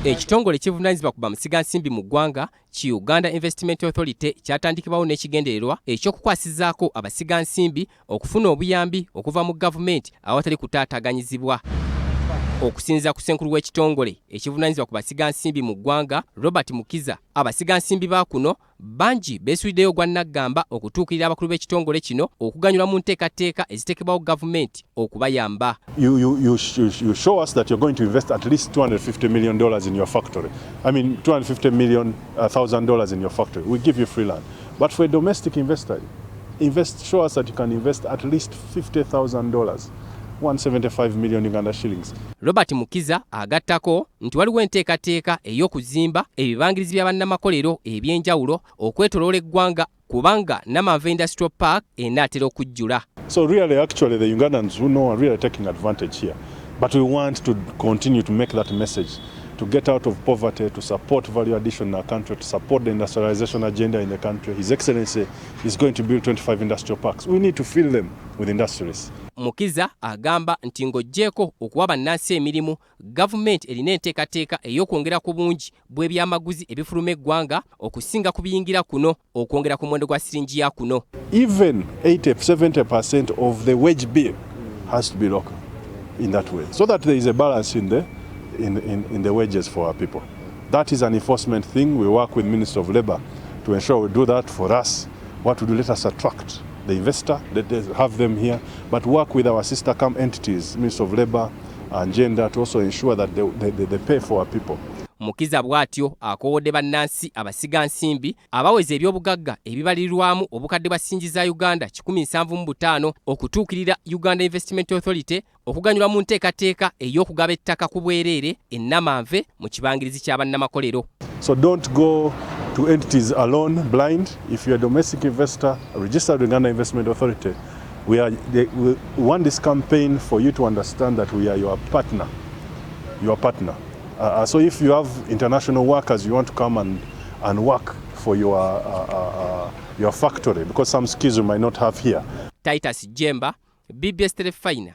Ekitongole kivunaanyizibwa ku bamusigansimbi mu ggwanga ki Uganda Investment Authority kyatandikibwawo n'ekigendererwa eky'okukwasizaako abasigansimbi okufuna obuyambi okuva mu gavumenti awatali kutaataaganyizibwa. Okusinziira ku ssenkulu w'ekitongole ekivunaanyizibwa ku basigansimbi mu ggwanga Robert Mukiza, abasigansimbi ba kuno bangi beesuuliddeyo gwa Nagamba okutuukirira abakulu b'ekitongole kino okuganyulwa mu nteekateeka eziteekebwawo gavumenti okubayamba. You show us that you're going to invest at least $250 million in your factory. I mean, $250 million in your factory. We give you free land. But for a domestic investor, show us that you can invest at least $50,000. 175 million Uganda shillings. Robert Mukiza agattako nti waliwo enteekateeka ey'okuzimba ebibangirizi bya bannamakolero eby'enjawulo okwetoloola eggwanga kubanga Namanve Industrial Park enaatera okujjula. So really, actually, the Ugandans who know are really taking advantage here. But we want to continue to make that message, to get out of poverty, to support value addition in our country, to support the industrialization agenda in the country. His Excellency is going to build 25 industrial parks. We need to fill them with industries. Mukiza agamba nti ng'oggyeko okuwa bannansi emirimu, gavumenti erina enteekateeka ey'okwongera ku bungi bw'ebyamaguzi ebifuluma eggwanga okusinga ku biyingira kuno, okwongera ku muwendo gwa siringi ya kuno. Even 80-70% of the wage bill has to be local in that way, so that there is a balance in the wages for our people. That is an enforcement thing. We work with Minister of Labour to ensure we do that. For us, what we do, let us attract the investor, let us have them here, but work with our sister entities, Minister of Labour and Gender, to also ensure that they pay for our people. Mukiza bw'atyo akowodde bannansi abasigansimbi abaweza ebyobugagga ebibalirirwamu obukadde bwa ssiringi za Uganda 175 okutuukirira Uganda Investment Authority okuganyulwa mu nteekateeka ey'okugaba ettaka ku bwereere e Namanve mu kibangirizi kya bannamakolero. So don't go to entities alone, blind. If you're a domestic investor registered with Uganda Investment Authority, we want this campaign for you to understand that we are your partner. So if you have international workers, you want to come and work for your factory, because some skills you might not have here. Titus Jemba, BBS Terefayina.